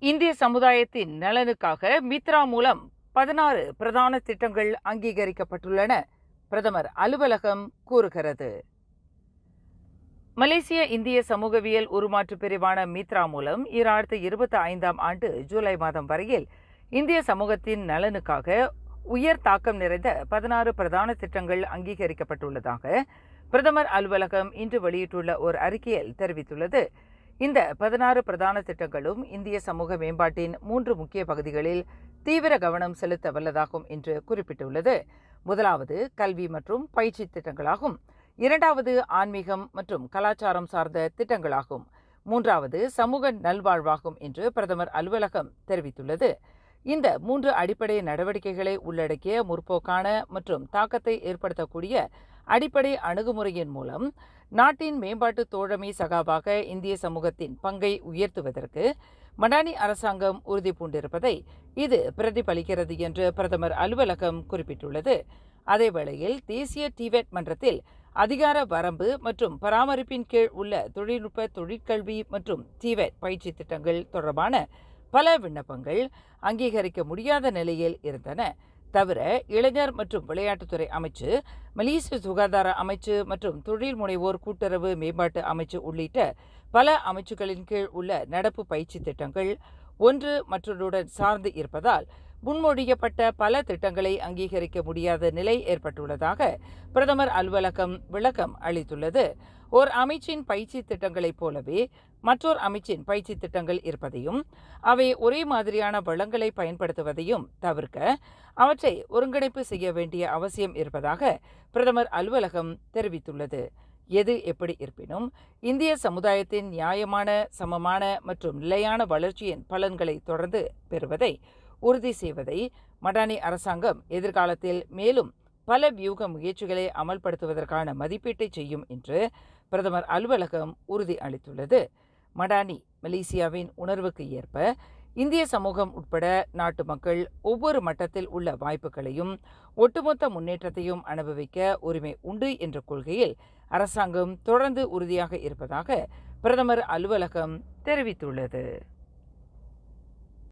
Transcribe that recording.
இந்திய சமுதாயத்தின் நலனுக்காக மித்ரா மூலம் 16 பிரதான திட்டங்கள் அங்கீகரிக்கப்பட்டுள்ளன. பிரதமர் அலுவலகம் கூறுகிறது. மலேசிய இந்திய சமூகவியல் உருமாற்று பிரிவான மித்ரா மூலம் 2025ஆம் ஆண்டு ஜூலை மாதம் வரையில் இந்திய சமூகத்தின் நலனுக்காக உயர் தாக்கம் நிறைந்த 16 பிரதான திட்டங்கள் அங்கீகரிக்கப்பட்டுள்ளதாக பிரதமர் அலுவலகம் இன்று வெளியிட்டுள்ள ஒரு அறிக்கையில் தெரிவித்துள்ளது. இந்த 16 பிரதான திட்டங்களும் இந்திய சமூக மேம்பாட்டின் 3 முக்கிய பகுதிகளில் தீவிர கவனம் செலுத்த வல்லதாகும் என்று குறிப்பிட்டுள்ளது. முதலாவது கல்வி மற்றும் பயிற்சி திட்டங்களாகும். இரண்டாவது ஆன்மீகம் மற்றும் கலாச்சாரம் சார்ந்த திட்டங்களாகும். மூன்றாவது சமூக நல்வாழ்வாகும் என்று பிரதமர் அலுவலகம் தெரிவித்துள்ளது. இந்த 3 அடிப்படை நடவடிக்கைகளை உள்ளடக்கிய முற்போக்கான மற்றும் தாக்கத்தை ஏற்படுத்தக்கூடிய அடிப்படை அணுகுமுறையின் மூலம் நாட்டின் மேம்பாட்டு தோழமை சகாவாக இந்திய சமூகத்தின் பங்கை உயர்த்துவதற்கு மடானி அரசாங்கம் உறுதி பூண்டிருப்பதை இது பிரதிபலிக்கிறது என்று பிரதமர் அலுவலகம் குறிப்பிட்டுள்ளது. அதேவேளையில் தேசிய டிவெட் மன்றத்தில் அதிகார வரம்பு மற்றும் பராமரிப்பின் கீழ் உள்ள தொழில்நுட்ப தொழிற்கல்வி மற்றும் டிவெட் பயிற்சி திட்டங்கள் தொடர்பான பல விண்ணப்பங்கள் அங்கீகரிக்க முடியாத நிலையில் இருந்தன. தவிர இளைஞர் மற்றும் விளையாட்டுத்துறை அமைச்சு, மலேசிய சுகாதார அமைச்சு மற்றும் தொழில் முனைவோர் கூட்டுறவு மேம்பாட்டு அமைச்சு உள்ளிட்ட பல அமைச்சுகளின் கீழ் உள்ள நடப்பு பயிற்சி திட்டங்கள் ஒன்று மற்றொன்றுடன் சார்ந்து இருப்பதால் முன்மொழியப்பட்ட பல திட்டங்களை அங்கீகரிக்க முடியாத நிலை ஏற்பட்டுள்ளதாக பிரதமர் அலுவலகம் விளக்கம் அளித்துள்ளது. ஓர் அமைச்சின் பயிற்சி திட்டங்களைப் போலவே மற்றொரு அமைச்சின் பயிற்சி திட்டங்கள் இருப்பதையும் அவை ஒரே மாதிரியான வளங்களை பயன்படுத்துவதையும் தவிர்க்க அவற்றை ஒருங்கிணைப்பு செய்ய வேண்டிய அவசியம் இருப்பதாக பிரதமர் அலுவலகம் தெரிவித்துள்ளது. எது எப்படி இருப்பினும் இந்திய சமுதாயத்தின் நியாயமான, சமமான மற்றும் நிலையான வளர்ச்சியின் பலன்களை தொடர்ந்து பெறுவதை உறுதி செய்வதை மடானி அரசாங்கம் எதிர்காலத்தில் மேலும் பல வியூக முயற்சிகளை அமல்படுத்துவதற்கான மதிப்பீட்டை செய்யும் என்று பிரதமர் அலுவலகம் உறுதி அளித்துள்ளது. மடானி மலேசியாவின் உணர்வுக்கு ஏற்ப இந்திய சமூகம் உட்பட நாட்டு மக்கள் ஒவ்வொரு மட்டத்தில் உள்ள வாய்ப்புகளையும் ஒட்டுமொத்த முன்னேற்றத்தையும் அனுபவிக்க உரிமை உண்டு என்ற கொள்கையில் அரசாங்கம் தொடர்ந்து உறுதியாக இருப்பதாக பிரதமர் அலுவலகம் தெரிவித்துள்ளது.